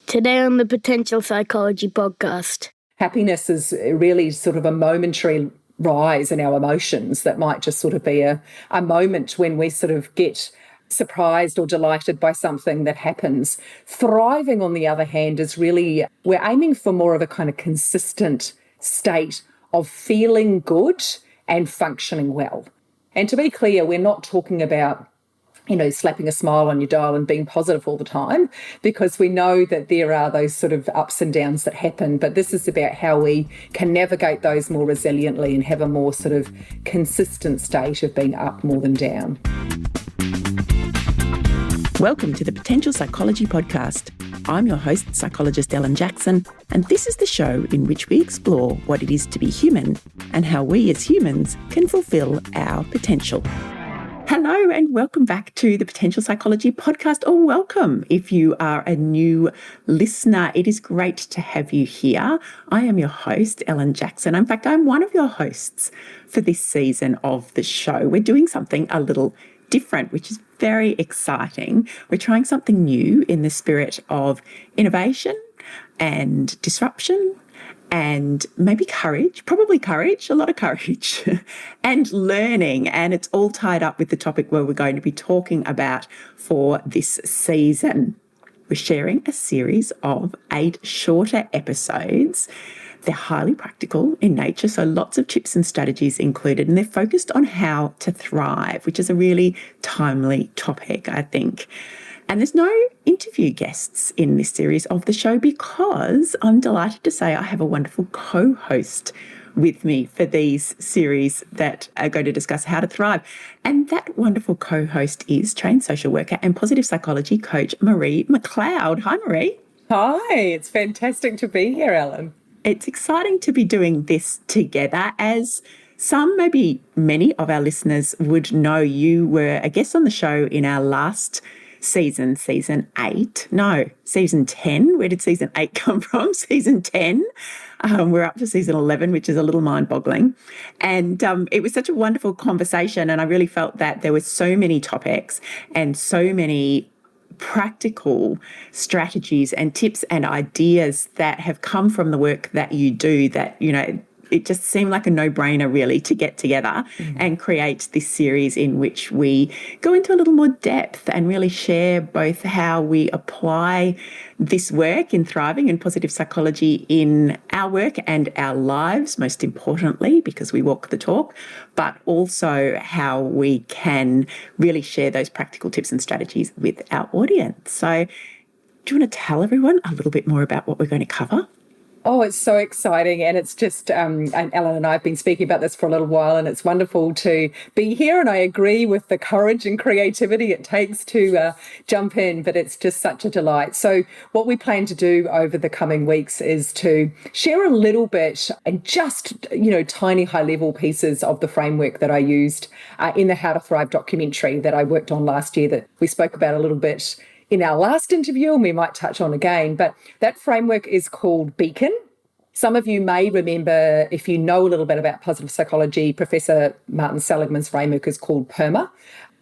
Today on the Potential Psychology podcast. Happiness is really sort of a momentary rise in our emotions that might just sort of be a moment when we sort of get surprised or delighted by something that happens. Thriving, on the other hand, is really, we're aiming for more of a kind of consistent state of feeling good and functioning well. And to be clear, we're not talking about slapping a smile on your dial and being positive all the time, because we know that there are those sort of ups and downs that happen. But this is about how we can navigate those more resiliently and have a more sort of consistent state of being up more than down. Welcome to the Potential Psychology podcast. I'm your host, psychologist Ellen Jackson, and this is the show in which we explore what it is to be human and how we as humans can fulfill our potential. Hello and welcome back to the Potential Psychology podcast, or welcome if you are a new listener. It is great to have you here. I am your host, Ellen Jackson. In fact, I'm one of your hosts for this season of the show. We're doing something a little different, which is very exciting. We're trying something new in the spirit of innovation and disruption and maybe courage, probably courage, a lot of courage, and learning. And it's all tied up with the topic where we're going to be talking about for this season. We're sharing a series of 8 shorter episodes. They're highly practical in nature, so lots of tips and strategies included, and they're focused on how to thrive, which is a really timely topic, I think. And there's no interview guests in this series of the show because I'm delighted to say I have a wonderful co-host with me for these series that are going to discuss how to thrive. And that wonderful co-host is trained social worker and positive psychology coach, Marie McLeod. Hi, Marie. Hi, it's fantastic to be here, Ellen. It's exciting to be doing this together. As some, maybe many of our listeners would know, you were a guest on the show in our last season 10. Where did season 8 come from? Season 10. We're up to season 11, which is a little mind-boggling. And it was such a wonderful conversation, and I really felt that there were so many topics and so many practical strategies and tips and ideas that have come from the work that you do that, it just seemed like a no-brainer really to get together and create this series in which we go into a little more depth and really share both how we apply this work in thriving and positive psychology in our work and our lives, most importantly, because we walk the talk, but also how we can really share those practical tips and strategies with our audience. So do you want to tell everyone a little bit more about what we're going to cover? Oh, it's so exciting. And it's just, and Ellen and I have been speaking about this for a little while, and it's wonderful to be here. And I agree with the courage and creativity it takes to jump in, but it's just such a delight. So what we plan to do over the coming weeks is to share a little bit and just, tiny high level pieces of the framework that I used in the How to Thrive documentary that I worked on last year that we spoke about a little bit in our last interview, and we might touch on again. But that framework is called Beacon. Some of you may remember, if you know a little bit about positive psychology, Professor Martin Seligman's framework is called PERMA.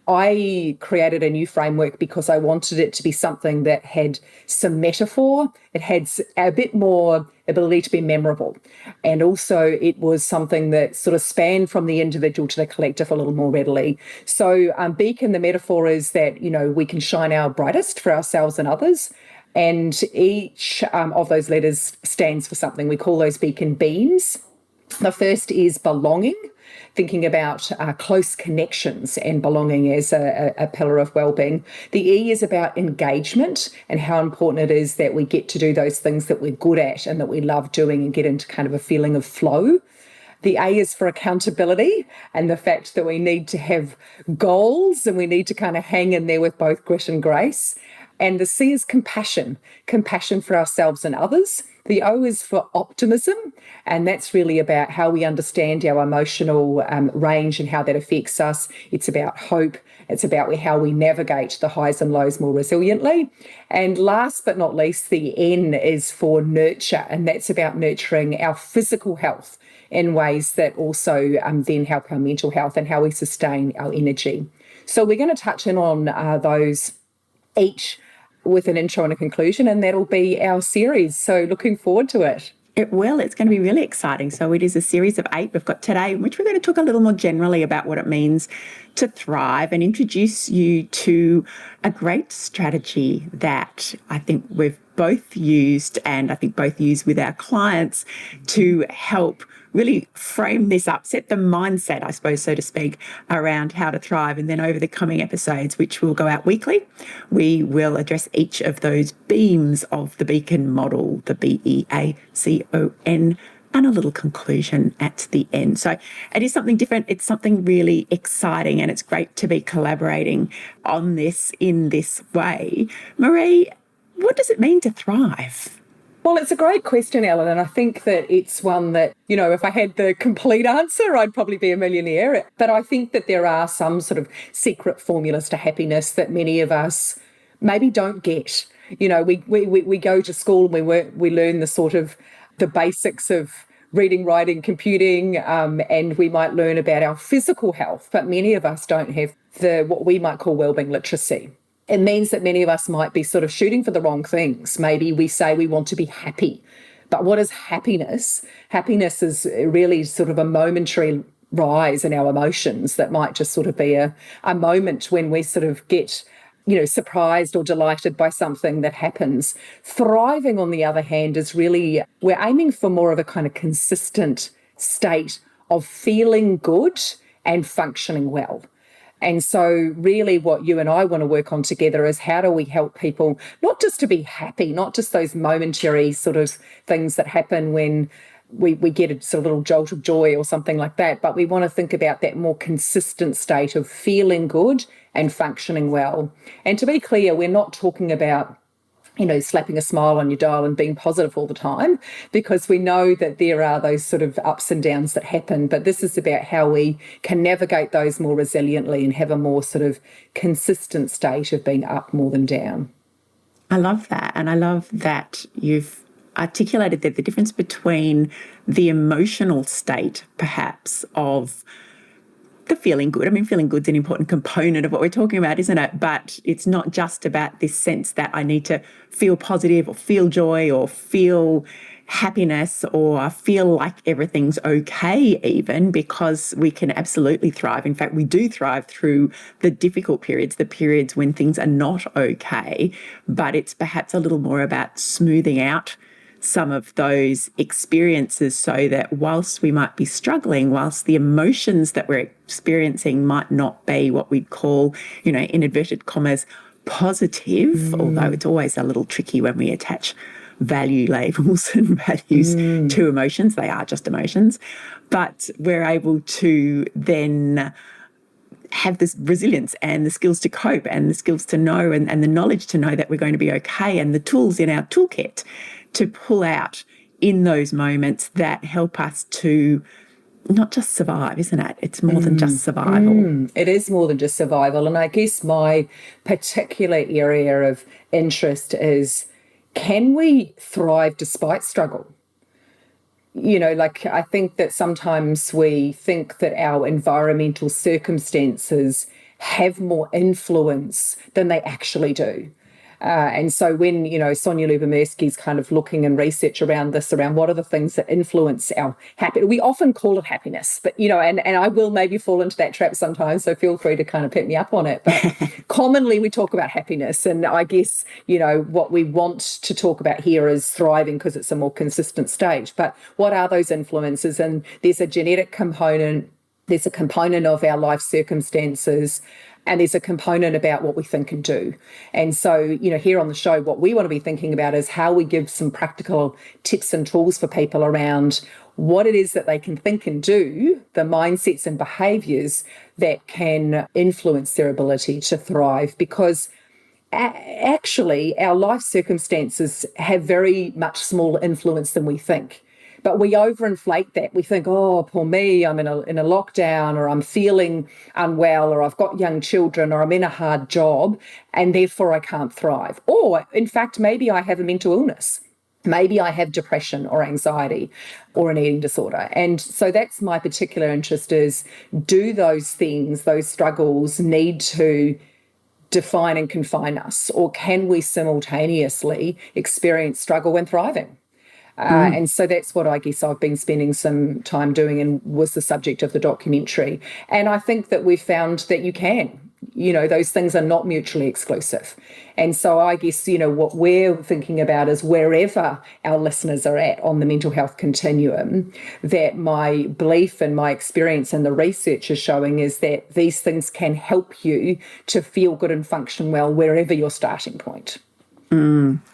I created a new framework because I wanted it to be something that had some metaphor. It had a bit more ability to be memorable. And also it was something that sort of spanned from the individual to the collective a little more readily. So Beacon, the metaphor is that, we can shine our brightest for ourselves and others. And each of those letters stands for something. We call those beacon beams. The first is belonging, thinking about close connections and belonging as a pillar of wellbeing. The E is about engagement and how important it is that we get to do those things that we're good at and that we love doing and get into kind of a feeling of flow. The A is for accountability and the fact that we need to have goals and we need to kind of hang in there with both grit and grace. And the C is compassion for ourselves and others. The O is for optimism, and that's really about how we understand our emotional range and how that affects us. It's about hope. It's about how we navigate the highs and lows more resiliently. And last but not least, the N is for nurture, and that's about nurturing our physical health in ways that also then help our mental health and how we sustain our energy. So we're going to touch in on those each with an intro and a conclusion, and that'll be our series. So looking forward to it. It will. It's going to be really exciting. So it is a series of 8 we've got today, in which we're going to talk a little more generally about what it means to thrive and introduce you to a great strategy that I think we've both used, and I think both use with our clients, to help really frame this up, set the mindset, I suppose, so to speak, around how to thrive. And then over the coming episodes, which will go out weekly, we will address each of those beams of the Beacon model, the BEACON, and a little conclusion at the end. So it is something different. It's something really exciting, and it's great to be collaborating on this in this way. Marie, what does it mean to thrive? Well, it's a great question, Ellen, and I think that it's one that, if I had the complete answer, I'd probably be a millionaire. But I think that there are some sort of secret formulas to happiness that many of us maybe don't get. We go to school and we learn the sort of the basics of reading, writing, computing, and we might learn about our physical health, but many of us don't have what we might call wellbeing literacy. It means that many of us might be sort of shooting for the wrong things. Maybe we say we want to be happy. But what is happiness? Happiness is really sort of a momentary rise in our emotions that might just sort of be a moment when we sort of get, surprised or delighted by something that happens. Thriving, on the other hand, is really, we're aiming for more of a kind of consistent state of feeling good and functioning well. And so really what you and I want to work on together is how do we help people not just to be happy, not just those momentary sort of things that happen when we get a sort of little jolt of joy or something like that, but we want to think about that more consistent state of feeling good and functioning well. And to be clear, we're not talking about slapping a smile on your dial and being positive all the time, because we know that there are those sort of ups and downs that happen. But this is about how we can navigate those more resiliently and have a more sort of consistent state of being up more than down. I love that. And I love that you've articulated that the difference between the emotional state, perhaps, of the feeling good. I mean, feeling good's an important component of what we're talking about, isn't it? But it's not just about this sense that I need to feel positive or feel joy or feel happiness or feel like everything's okay even, because we can absolutely thrive. In fact, we do thrive through the difficult periods, the periods when things are not okay. But it's perhaps a little more about smoothing out some of those experiences so that whilst we might be struggling, whilst the emotions that we're experiencing might not be what we'd call, in inverted commas, positive, although it's always a little tricky when we attach value labels and values to emotions. They are just emotions. But we're able to then have this resilience and the skills to cope and the skills to know and the knowledge to know that we're going to be okay, and the tools in our toolkit to pull out in those moments that help us to not just survive, isn't it? It's more than just survival. It is more than just survival. And I guess my particular area of interest is, can we thrive despite struggle? I think that sometimes we think that our environmental circumstances have more influence than they actually do. And so when, Sonia Lubomirsky's kind of looking and research around this, around what are the things that influence our happiness, we often call it happiness, but, and I will maybe fall into that trap sometimes, so feel free to kind of pick me up on it. But commonly we talk about happiness, and I guess, what we want to talk about here is thriving because it's a more consistent state. But what are those influences? And there's a genetic component, there's a component of our life circumstances, and there's a component about what we think and do. And so, here on the show, what we want to be thinking about is how we give some practical tips and tools for people around what it is that they can think and do, the mindsets and behaviours that can influence their ability to thrive. Because actually, our life circumstances have very much smaller influence than we think. But we overinflate that. We think, oh, poor me, I'm in a lockdown, or I'm feeling unwell, or I've got young children, or I'm in a hard job, and therefore I can't thrive. Or, in fact, maybe I have a mental illness. Maybe I have depression or anxiety or an eating disorder. And so that's my particular interest is, do those things, those struggles need to define and confine us, or can we simultaneously experience struggle when thriving? And so that's what I guess I've been spending some time doing, and was the subject of the documentary. And I think that we've found that you can, those things are not mutually exclusive. And so I guess, what we're thinking about is wherever our listeners are at on the mental health continuum, that my belief and my experience and the research is showing is that these things can help you to feel good and function well wherever your starting point.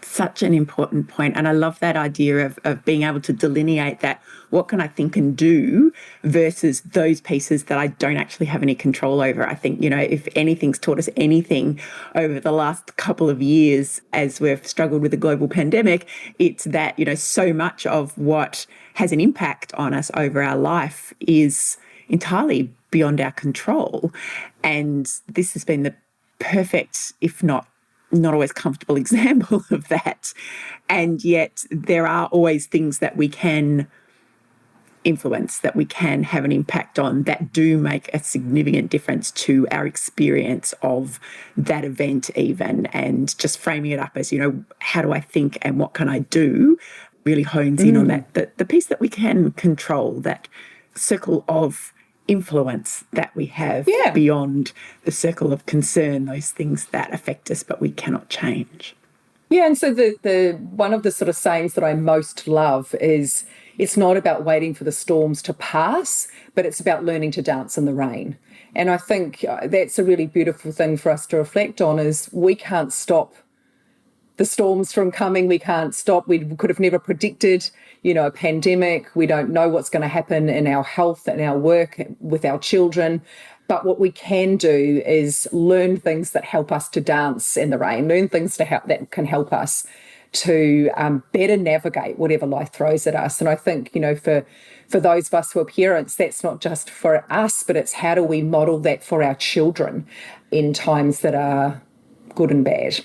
Such an important point. And I love that idea of being able to delineate that, what can I think and do versus those pieces that I don't actually have any control over. I think, if anything's taught us anything over the last couple of years as we've struggled with the global pandemic, it's that, so much of what has an impact on us over our life is entirely beyond our control. And this has been the perfect, if not always comfortable example of that. And yet there are always things that we can influence, that we can have an impact on, that do make a significant difference to our experience of that event even. And just framing it up as, how do I think and what can I do, really hones in on that, the piece that we can control, that circle of influence that we have beyond the circle of concern, those things that affect us but we cannot change. Yeah, and so the one of the sort of sayings that I most love is, it's not about waiting for the storms to pass, but it's about learning to dance in the rain. And I think that's a really beautiful thing for us to reflect on, is we can't stop the storms from coming. We can't stop. We could have never predicted, a pandemic. We don't know what's going to happen in our health and our work with our children. But what we can do is learn things that help us to dance in the rain, learn things that can help us to better navigate whatever life throws at us. And I think, for those of us who are parents, that's not just for us, but it's how do we model that for our children in times that are good and bad.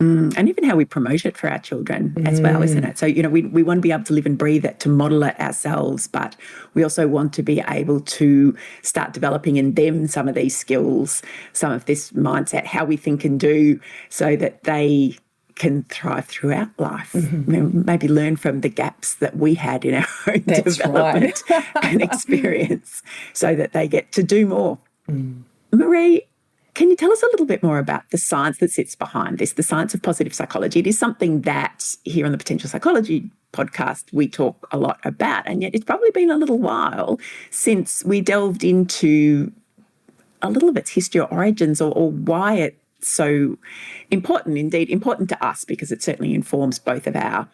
And even how we promote it for our children as well, isn't it? So, we want to be able to live and breathe it, to model it ourselves, but we also want to be able to start developing in them some of these skills, some of this mindset, how we think and do, so that they can thrive throughout life. Maybe learn from the gaps that we had in our own development and experience, so that they get to do more. Marie, can you tell us a little bit more about the science that sits behind this, the science of positive psychology? It is something that here on the Potential Psychology podcast we talk a lot about, and yet it's probably been a little while since we delved into a little of its history or origins, or why it's so important, indeed important to us, because it certainly informs both of our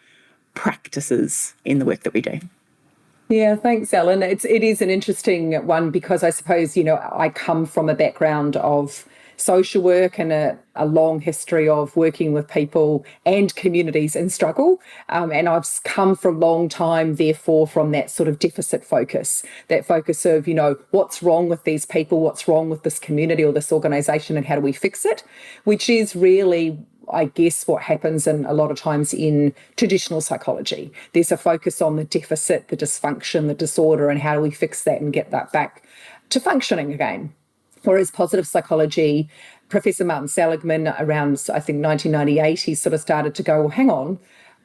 practices in the work that we do. Yeah, thanks, Ellen. It is an interesting one, because I suppose, I come from a background of social work and a long history of working with people and communities in struggle. And I've come for a long time, therefore, from that sort of deficit focus, that focus of, what's wrong with these people, what's wrong with this community or this organisation, and how do we fix it, which is really, I guess, what happens in a lot of times in traditional psychology. There's a focus on the deficit, the dysfunction, the disorder, and how do we fix that and get that back to functioning again. Whereas positive psychology, Professor Martin Seligman, around, I think, 1998, he sort of started to go, well, hang on,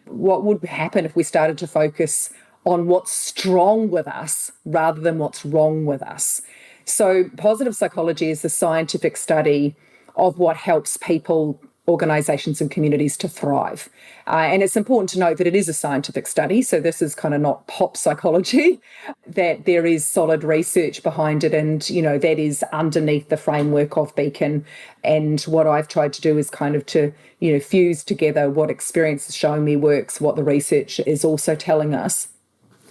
what would happen if we started to focus on what's strong with us rather than what's wrong with us? So positive psychology is the scientific study of what helps people, organisations and communities to thrive. And it's important to note that it is a scientific study, so this is kind of not pop psychology, that there is solid research behind it, and, that is underneath the framework of Beacon. And what I've tried to do is kind of to, fuse together what experience is showing me works, what the research is also telling us.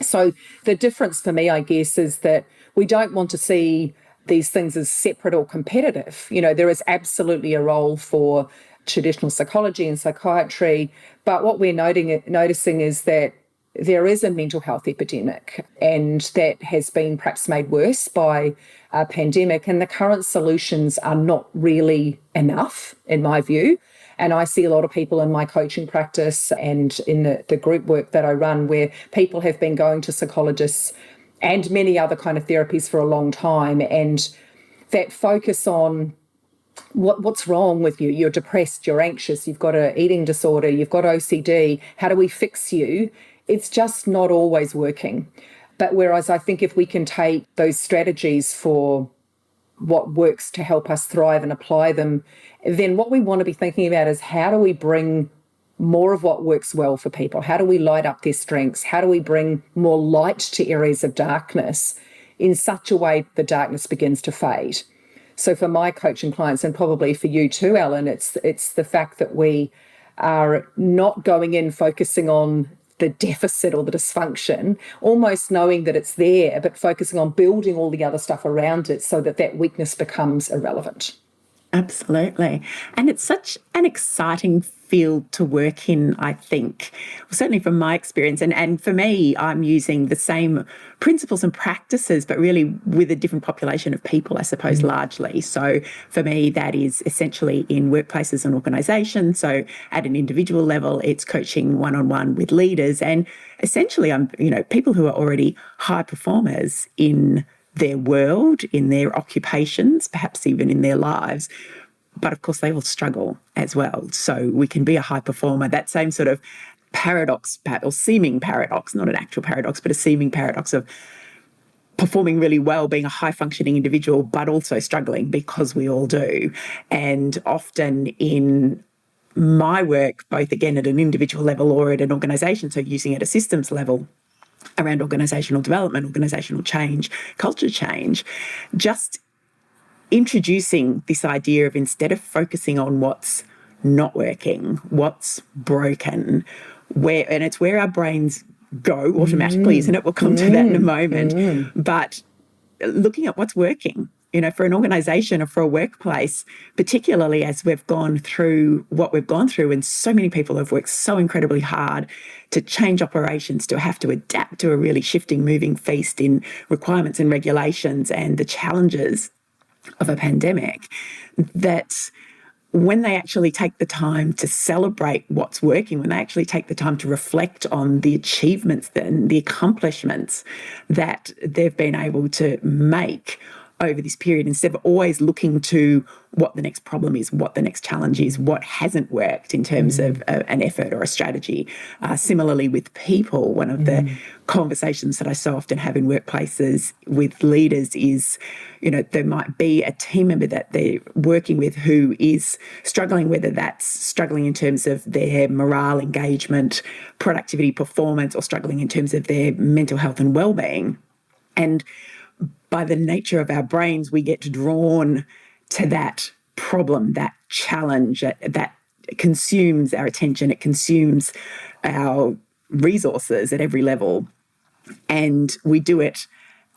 So the difference for me, I guess, is that we don't want to see these things as separate or competitive. There is absolutely a role for traditional psychology and psychiatry, but what we're noticing is that there is a mental health epidemic, and that has been perhaps made worse by a pandemic, and the current solutions are not really enough, in my view. And I see a lot of people in my coaching practice and in the group work that I run, where people have been going to psychologists and many other kind of therapies for a long time, and that focus on what's wrong with you? You're depressed, you're anxious, you've got an eating disorder, you've got OCD. How do we fix you? It's just not always working. But whereas I think if we can take those strategies for what works to help us thrive and apply them, then what we want to be thinking about is how do we bring more of what works well for people? How do we light up their strengths? How do we bring more light to areas of darkness in such a way the darkness begins to fade? So for my coaching clients, and probably for you too, Ellen, it's the fact that we are not going in focusing on the deficit or the dysfunction, almost knowing that it's there, but focusing on building all the other stuff around it so that that weakness becomes irrelevant. Absolutely. And it's such an exciting field to work in, I think. Well, certainly from my experience. And for me, I'm using the same principles and practices, but really with a different population of people, I suppose, largely. So for me, that is essentially in workplaces and organisations. So at an individual level, it's coaching one-on-one with leaders. And essentially, I'm, people who are already high performers in their world, in their occupations, perhaps even in their lives. But of course, they all struggle as well. So we can be a high performer. That same sort of paradox, or seeming paradox, not an actual paradox, but a seeming paradox of performing really well, being a high functioning individual, but also struggling, because we all do. And often in my work, both again at an individual level or at an organisation, so using it at a systems level, around organisational development, organisational change, culture change, just introducing this idea of, instead of focusing on what's not working, what's broken, and it's where our brains go automatically, isn't it? We'll come to that in a moment. But looking at what's working, for an organisation or for a workplace, particularly as we've gone through what we've gone through, and so many people have worked so incredibly hard to change operations, to have to adapt to a really shifting, moving feast in requirements and regulations and the challenges of a pandemic, that when they actually take the time to celebrate what's working, when they actually take the time to reflect on the achievements and the accomplishments that they've been able to make over this period, instead of always looking to what the next problem is, what the next challenge is, what hasn't worked in terms of an effort or a strategy. Similarly with people, one of the conversations that I so often have in workplaces with leaders is, there might be a team member that they're working with who is struggling, whether that's struggling in terms of their morale, engagement, productivity, performance, or struggling in terms of their mental health and wellbeing. And by the nature of our brains, we get drawn to that problem, that challenge, that consumes our attention, it consumes our resources at every level. And we do it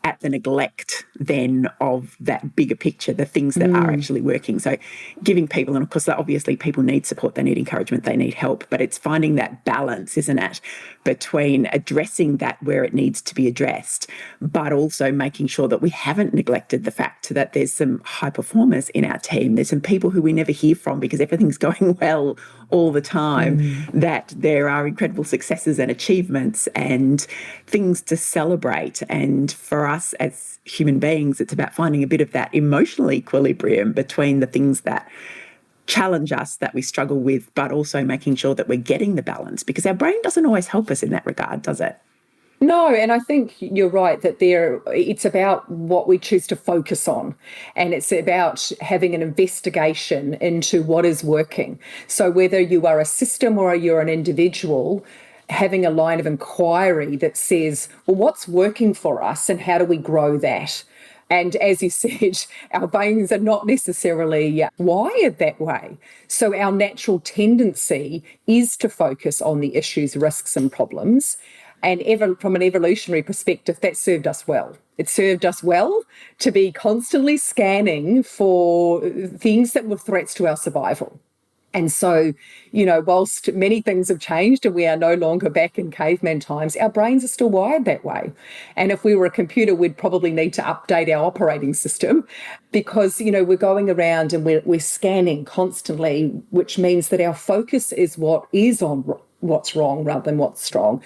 at the neglect then of that bigger picture, the things that are actually working. So giving people, and of course, obviously people need support, they need encouragement, they need help, but it's finding that balance, isn't it, between addressing that where it needs to be addressed, but also making sure that we haven't neglected the fact that there's some high performers in our team. There's some people who we never hear from because everything's going well all the time, that there are incredible successes and achievements and things to celebrate. And for us as human beings, it's about finding a bit of that emotional equilibrium between the things that challenge us, that we struggle with, but also making sure that we're getting the balance, because our brain doesn't always help us in that regard, does it? No, and I think you're right that it's about what we choose to focus on, and it's about having an investigation into what is working. So whether you are a system or you're an individual, having a line of inquiry that says, well, what's working for us and how do we grow that? And as you said, our brains are not necessarily wired that way. So our natural tendency is to focus on the issues, risks and problems. And from an evolutionary perspective, that served us well. It served us well to be constantly scanning for things that were threats to our survival. And so, whilst many things have changed and we are no longer back in caveman times, our brains are still wired that way. And if we were a computer, we'd probably need to update our operating system because, we're going around and we're scanning constantly, which means that our focus is what is on what's wrong rather than what's strong.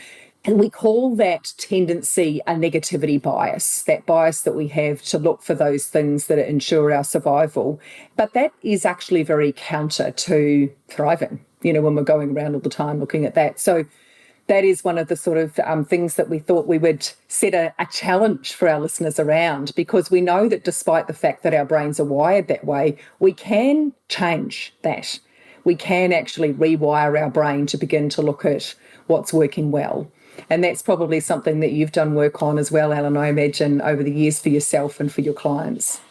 And we call that tendency a negativity bias, that bias that we have to look for those things that ensure our survival. But that is actually very counter to thriving, when we're going around all the time looking at that. So that is one of the sort of things that we thought we would set a challenge for our listeners around, because we know that despite the fact that our brains are wired that way, we can change that. We can actually rewire our brain to begin to look at what's working well. And that's probably something that you've done work on as well, Alan, I imagine, over the years for yourself and for your clients.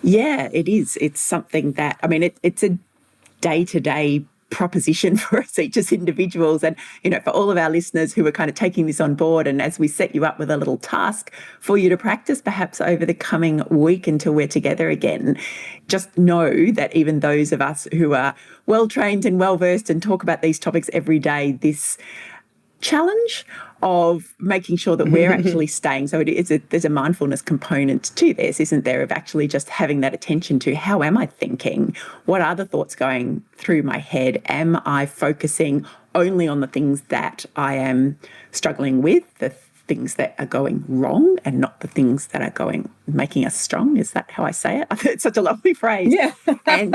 Yeah, it is. It's something that, it's a day-to-day proposition for us each as individuals, and for all of our listeners who are kind of taking this on board, and as we set you up with a little task for you to practice perhaps over the coming week until we're together again, just know that even those of us who are well trained and well versed and talk about these topics every day, this challenge of making sure that we're actually staying. So there's a mindfulness component to this, isn't there, of actually just having that attention to how am I thinking? What are the thoughts going through my head? Am I focusing only on the things that I am struggling with, the things that are going wrong, and not the things that are making us strong? Is that how I say it? I think it's such a lovely phrase. Yeah. And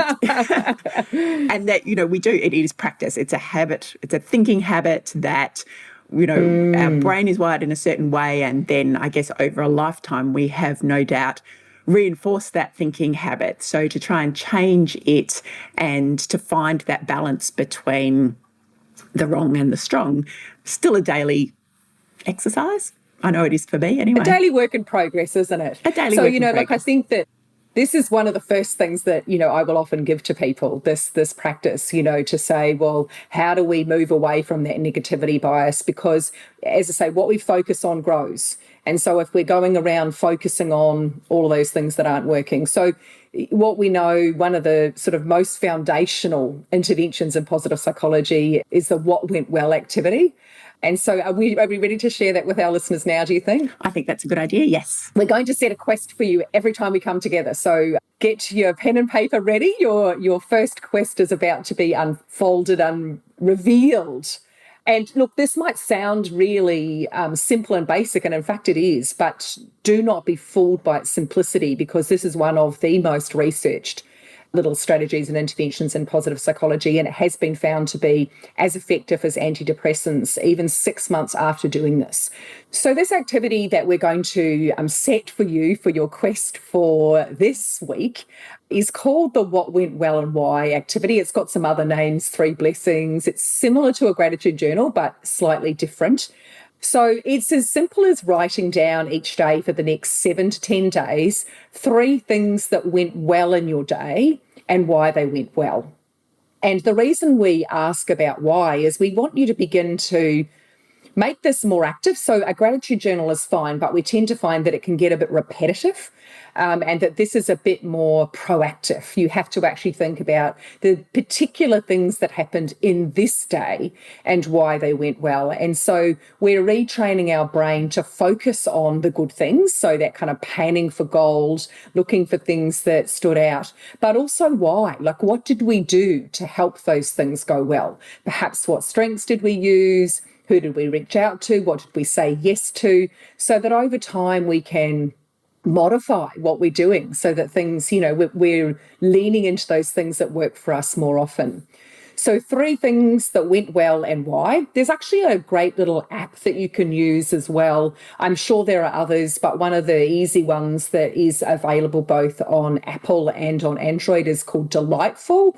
that, we do, it is practice. It's a habit. It's a thinking habit that, our brain is wired in a certain way. And then I guess over a lifetime, we have no doubt reinforced that thinking habit. So to try and change it and to find that balance between the wrong and the strong, still a daily exercise. I know it is for me anyway. A daily work in progress, isn't it? A daily work in progress. I think that this is one of the first things that, I will often give to people, this practice, to say, well, how do we move away from that negativity bias? Because, as I say, what we focus on grows. And so if we're going around focusing on all of those things that aren't working. So what we know, one of the sort of most foundational interventions in positive psychology is the what went well activity. And so are we ready to share that with our listeners now, do you think? I think that's a good idea, yes. We're going to set a quest for you every time we come together. So get your pen and paper ready. Your first quest is about to be unfolded and revealed. And look, this might sound really simple and basic, and in fact it is, but do not be fooled by its simplicity, because this is one of the most researched little strategies and interventions in positive psychology, and it has been found to be as effective as antidepressants even 6 months after doing this. So this activity that we're going to set for you for your quest for this week is called the What Went Well and Why activity. It's got some other names, 3 blessings. It's similar to a gratitude journal, but slightly different. So it's as simple as writing down each day for the next 7 to 10 days, 3 things that went well in your day and why they went well. And the reason we ask about why is we want you to begin to make this more active. So a gratitude journal is fine, but we tend to find that it can get a bit repetitive, and that this is a bit more proactive. You have to actually think about the particular things that happened in this day and why they went well. And so we're retraining our brain to focus on the good things, so that kind of panning for gold, looking for things that stood out, but also why. Like, what did we do to help those things go well? Perhaps what strengths did we use? Who did we reach out to? What did we say yes to? So that over time we can modify what we're doing, so that things, we're leaning into those things that work for us more often. So 3 things that went well and why. There's actually a great little app that you can use as well. I'm sure there are others, but one of the easy ones that is available both on Apple and on Android is called Delightful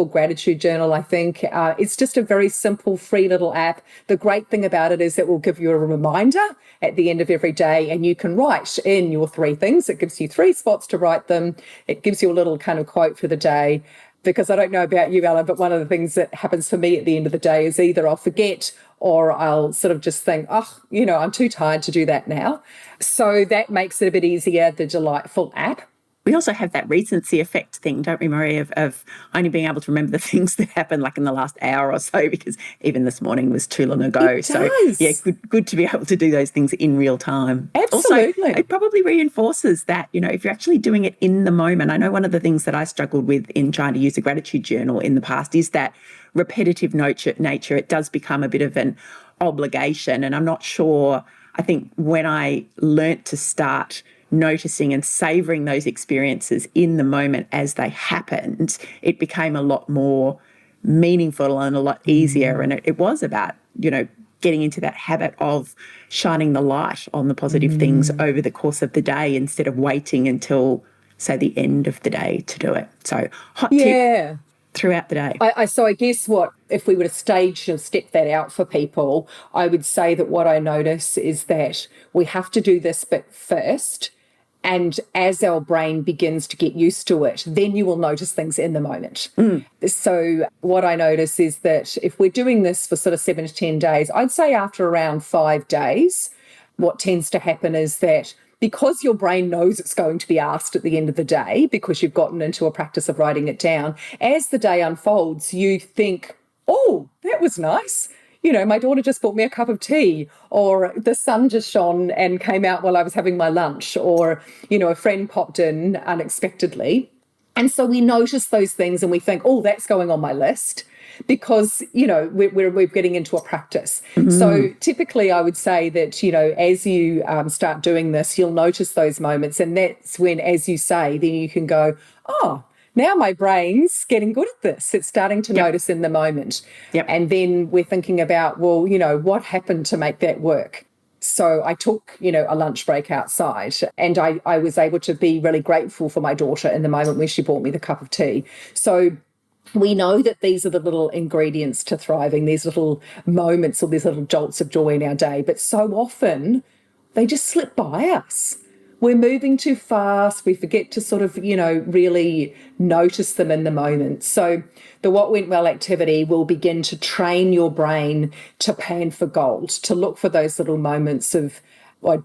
Gratitude Journal, I think. It's just a very simple, free little app. The great thing about it is it will give you a reminder at the end of every day, and you can write in your 3 things. It gives you 3 spots to write them. It gives you a little kind of quote for the day. Because I don't know about you, Alan, but one of the things that happens for me at the end of the day is either I'll forget or I'll sort of just think, I'm too tired to do that now. So that makes it a bit easier, the Delightful app. We also have that recency effect thing, don't we, Marie, of only being able to remember the things that happened like in the last hour or so, because even this morning was too long ago. It does. So, yeah, good to be able to do those things in real time. Absolutely. Also, it probably reinforces that, if you're actually doing it in the moment. I know one of the things that I struggled with in trying to use a gratitude journal in the past is that repetitive nature. It does become a bit of an obligation. And I'm not sure, I think when I learnt to start noticing and savouring those experiences in the moment as they happened, it became a lot more meaningful and a lot easier. And it was about, getting into that habit of shining the light on the positive things over the course of the day instead of waiting until, say, the end of the day to do it. So hot tip throughout the day. So I guess if we were to stage and step that out for people, I would say that what I notice is that we have to do this bit first. And as our brain begins to get used to it, then you will notice things in the moment. So what I notice is that if we're doing this for sort of 7 to 10 days, I'd say after around 5 days, what tends to happen is that because your brain knows it's going to be asked at the end of the day, because you've gotten into a practice of writing it down, as the day unfolds, you think, oh, that was nice. My daughter just bought me a cup of tea, or the sun just shone and came out while I was having my lunch, or, a friend popped in unexpectedly. And so we notice those things and we think, oh, that's going on my list because, we're getting into a practice. So typically I would say that, as you start doing this, you'll notice those moments. And that's when, as you say, then you can go, oh, now my brain's getting good at this. It's starting to notice in the moment. And then we're thinking about, well, what happened to make that work? So I took, a lunch break outside, and I was able to be really grateful for my daughter in the moment when she bought me the cup of tea. So we know that these are the little ingredients to thriving, these little moments or these little jolts of joy in our day. But so often they just slip by us. We're moving too fast. We forget to sort of, really notice them in the moment. So the What Went Well activity will begin to train your brain to pan for gold, to look for those little moments of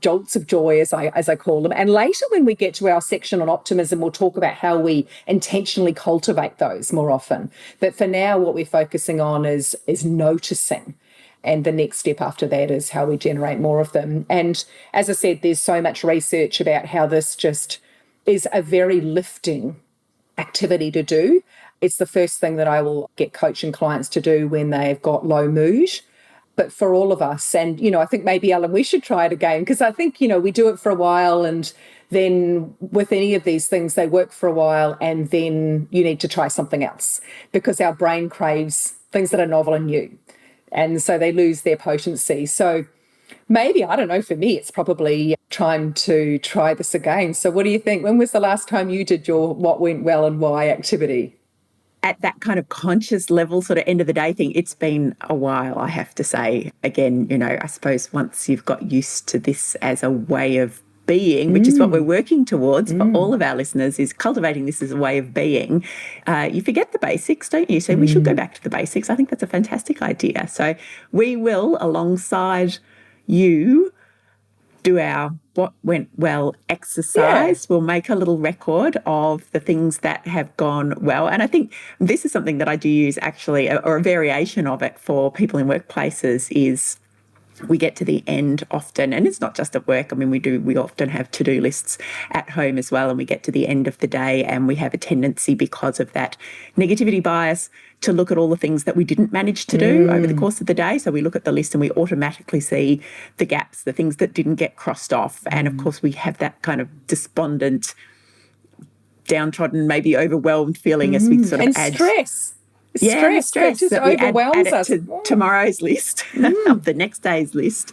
jolts of joy, as I call them. And later when we get to our section on optimism, we'll talk about how we intentionally cultivate those more often. But for now, what we're focusing on is noticing. And the next step after that is how we generate more of them. And as I said, there's so much research about how this just is a very lifting activity to do. It's the first thing that I will get coaching clients to do when they've got low mood. But for all of us, and, I think maybe, Ellen, we should try it again, because I think, we do it for a while, and then with any of these things, they work for a while, and then you need to try something else because our brain craves things that are novel and new. And so they lose their potency. So maybe, I don't know, for me, it's probably time to try this again. So what do you think? When was the last time you did your What Went Well and Why activity? At that kind of conscious level, sort of end of the day thing, it's been a while, I have to say. Again, I suppose once you've got used to this as a way of being, which is what we're working towards for all of our listeners, is cultivating this as a way of being. You forget the basics, don't you? So we should go back to the basics. I think that's a fantastic idea. So we will, alongside you, do our What Went Well exercise. We'll make a little record of the things that have gone well. And I think this is something that I do use actually, or a variation of it for people in workplaces, is we get to the end often, and it's not just at work. I mean, we often have to-do lists at home as well, and we get to the end of the day and we have a tendency, because of that negativity bias, to look at all the things that we didn't manage to do over the course of the day. So we look at the list and we automatically see the gaps, the things that didn't get crossed off. And of course we have that kind of despondent, downtrodden, maybe overwhelmed feeling as we sort of add stress. Stress just that we overwhelms add it us. to tomorrow's list, of the next day's list.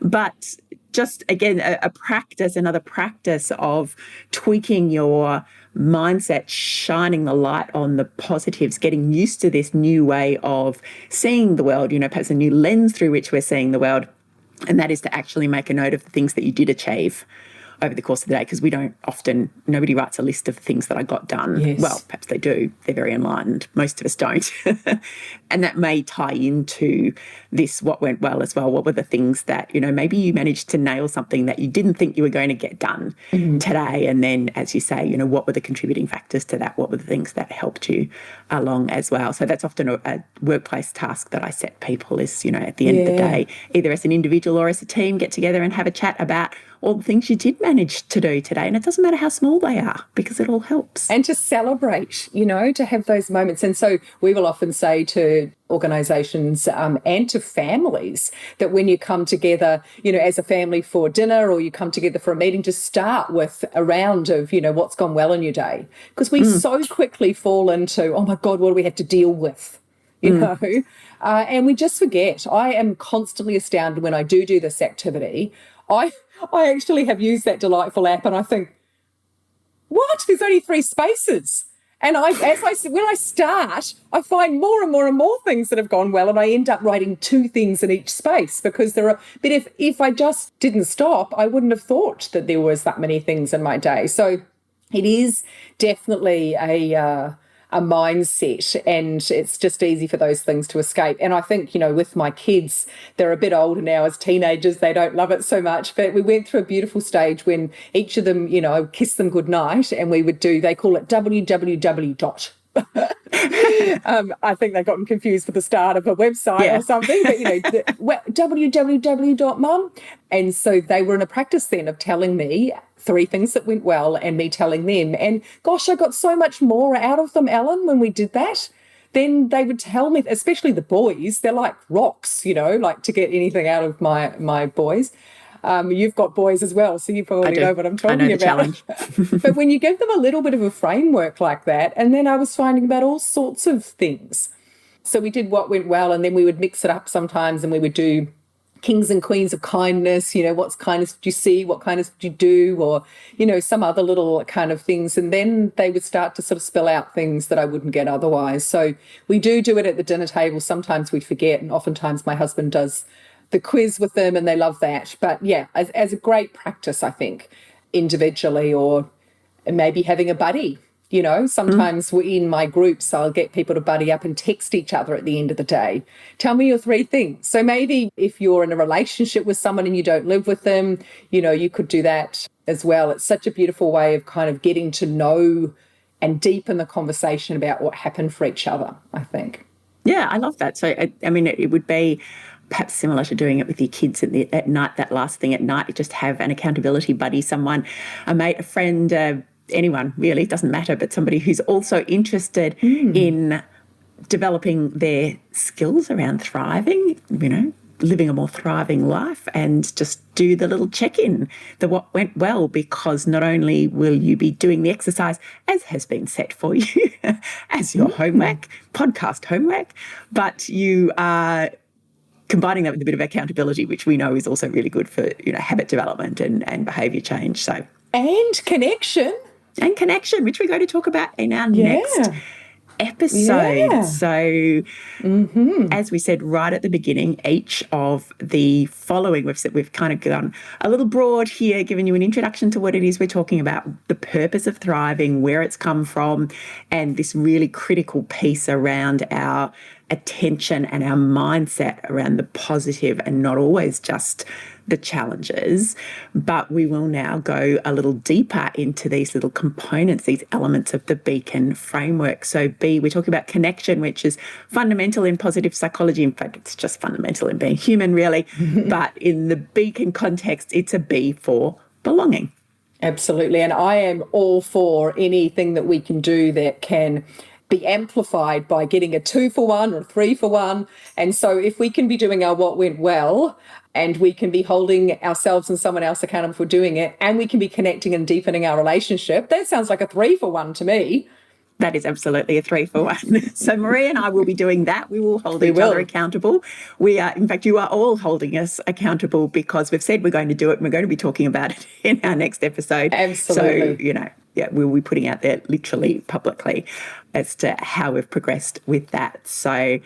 But just, again, another practice of tweaking your mindset, shining the light on the positives, getting used to this new way of seeing the world, perhaps a new lens through which we're seeing the world. And that is to actually make a note of the things that you did achieve over the course of the day, because nobody writes a list of things that I got done. Yes. Well, perhaps they do. They're very enlightened. Most of us don't. And that may tie into this What Went Well as well. What were the things that, maybe you managed to nail something that you didn't think you were going to get done today. And then, as you say, what were the contributing factors to that? What were the things that helped you along as well? So that's often a workplace task that I set people is, at the end of the day, either as an individual or as a team, get together and have a chat about all the things you did manage to do today. And it doesn't matter how small they are, because it all helps. And to celebrate, to have those moments. And so we will often say to organisations and to families that when you come together, as a family for dinner, or you come together for a meeting, just start with a round of, what's gone well in your day. Because we so quickly fall into, oh my God, what do we have to deal with? And we just forget. I am constantly astounded when I do this activity. I actually have used that delightful app and I think, what? There's only 3 spaces. And when I start, I find more and more and more things that have gone well, and I end up writing 2 things in each space because there are. But if I just didn't stop, I wouldn't have thought that there was that many things in my day. So it is definitely a mindset, and it's just easy for those things to escape. And I think, with my kids, they're a bit older now. As teenagers, they don't love it so much, but we went through a beautiful stage when each of them, kissed them goodnight, and we would they call it www. I think they got them confused with the start of a website or something, but www.mum. And so they were in a practice then of telling me 3 things that went well and me telling them. And gosh, I got so much more out of them, Ellen, when we did that. Then they would tell me, especially the boys, they're like rocks, like to get anything out of my boys. You've got boys as well, so you probably know what I'm talking about. Challenge. But when you give them a little bit of a framework like that, and then I was finding about all sorts of things. So we did what went well, and then we would mix it up sometimes, and we would do kings and queens of kindness, what kindness did you see, what kindness did you do, or, some other little kind of things. And then they would start to sort of spill out things that I wouldn't get otherwise. So we do it at the dinner table. Sometimes we forget, and oftentimes my husband does the quiz with them, and they love that. But yeah, as a great practice, I think, individually, or maybe having a buddy. Sometimes in my groups, I'll get people to buddy up and text each other at the end of the day. Tell me your 3 things. So maybe if you're in a relationship with someone and you don't live with them, you could do that as well. It's such a beautiful way of kind of getting to know and deepen the conversation about what happened for each other, I think. Yeah, I love that. So, it would be perhaps similar to doing it with your kids at night, that last thing at night. You just have an accountability buddy, someone, a mate, a friend, anyone really, it doesn't matter, but somebody who's also interested in developing their skills around thriving, living a more thriving life, and just do the little check-in, the what went well, because not only will you be doing the exercise as has been set for you as your homework, podcast homework, but you are combining that with a bit of accountability, which we know is also really good for, habit development and behaviour change. So and connection, which we're going to talk about in our next episode. Yeah. So as we said right at the beginning, each of the following, we've kind of gone a little broad here, given you an introduction to what it is we're talking about, the purpose of thriving, where it's come from, and this really critical piece around our attention and our mindset around the positive and not always just the challenges. But we will now go a little deeper into these little components, these elements of the Beacon framework. So B, we're talking about connection, which is fundamental in positive psychology. In fact, it's just fundamental in being human, really. But in the Beacon context, it's a B for belonging. Absolutely. And I am all for anything that we can do that can be amplified by getting a 2-for-1 or a 3-for-1. And so if we can be doing our what went well, and we can be holding ourselves and someone else accountable for doing it, and we can be connecting and deepening our relationship, that sounds like a 3-for-1 to me. That is absolutely a 3-for-1. So Marie and I will be doing that. We will hold each other accountable. We are, in fact, you are all holding us accountable, because we've said we're going to do it, and we're going to be talking about it in our next episode. Absolutely. So, we'll be putting out there literally publicly as to how we've progressed with that. So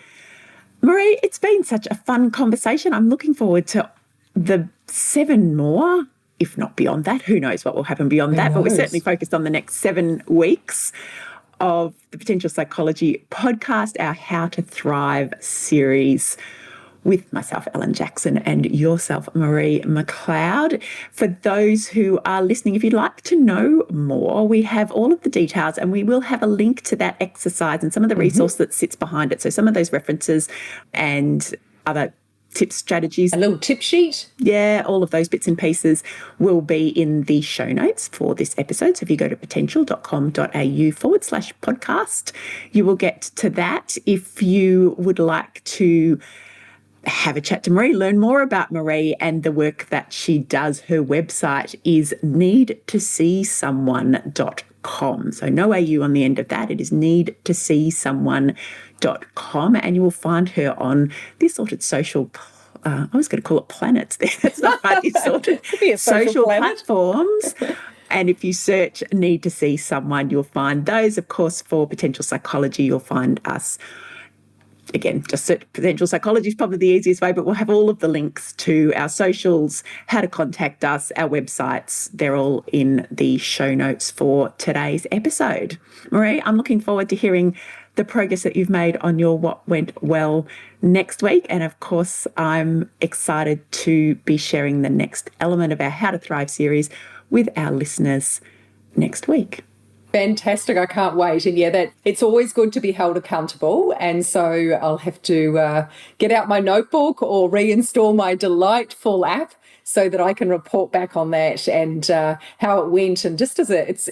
Marie, it's been such a fun conversation. I'm looking forward to the 7 more, if not beyond that. Who knows what will happen beyond that, but we're certainly focused on the next 7 weeks of the Potential Psychology podcast, our How to Thrive series, with myself, Ellen Jackson, and yourself, Marie McLeod. For those who are listening, if you'd like to know more, we have all of the details, and we will have a link to that exercise and some of the resource that sits behind it. So some of those references and other tips, strategies. A little tip sheet. Yeah, all of those bits and pieces will be in the show notes for this episode. So if you go to potential.com.au/podcast, you will get to that. If you would like to have a chat to Marie, learn more about Marie and the work that she does, her website is needtoseesomeone.com. So no AU on the end of that. It is needtoseesomeone.com, and you will find her on the assorted social, I was going to call it planets there. That's not right. The assorted social platforms. And if you search Need to See Someone, you'll find those. Of course, for Potential Psychology, you'll find us. Again, just search Potential Psychology is probably the easiest way, but we'll have all of the links to our socials, how to contact us, our websites. They're all in the show notes for today's episode. Marie, I'm looking forward to hearing the progress that you've made on your What Went Well next week. And of course, I'm excited to be sharing the next element of our How to Thrive series with our listeners next week. Fantastic. I can't wait. And yeah, that it's always good to be held accountable. And so I'll have to get out my notebook or reinstall my delightful app so that I can report back on that and how it went. And just as it's,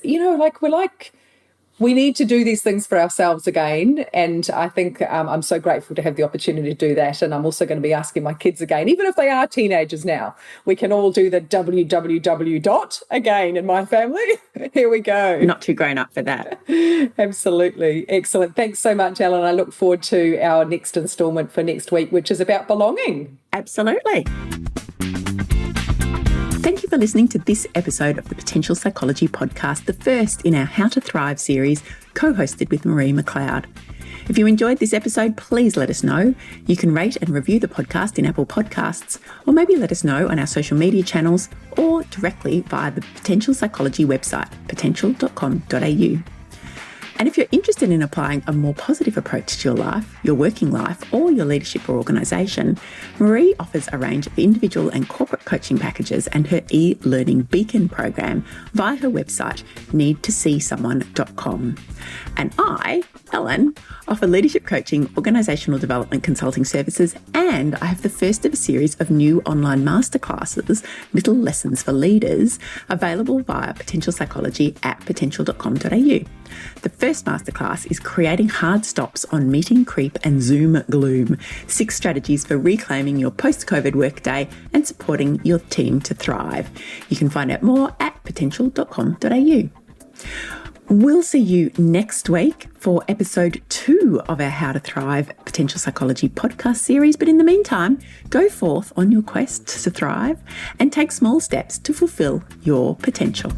we need to do these things for ourselves again. And I think I'm so grateful to have the opportunity to do that. And I'm also going to be asking my kids again, even if they are teenagers now, we can all do the www. again in my family. Here we go. Not too grown up for that. Absolutely. Excellent. Thanks so much, Ellen. I look forward to our next instalment for next week, which is about belonging. Absolutely. Thank you for listening to this episode of the Potential Psychology Podcast, the first in our How to Thrive series, co-hosted with Marie McLeod. If you enjoyed this episode, please let us know. You can rate and review the podcast in Apple Podcasts, or maybe let us know on our social media channels or directly via the Potential Psychology website, potential.com.au. And if you're interested in applying a more positive approach to your life, your working life, or your leadership or organisation, Marie offers a range of individual and corporate coaching packages and her e-learning beacon program via her website, needtoseesomeone.com. And I, Ellen, offer leadership coaching, organisational development consulting services, and I have the first of a series of new online masterclasses, Little Lessons for Leaders, available via Potential Psychology at potential.com.au. The first masterclass is creating hard stops on meeting creep and Zoom gloom, 6 strategies for reclaiming your post-COVID workday and supporting your team to thrive. You can find out more at potential.com.au. We'll see you next week for episode 2 of our How to Thrive Potential Psychology podcast series. But in the meantime, go forth on your quest to thrive and take small steps to fulfill your potential.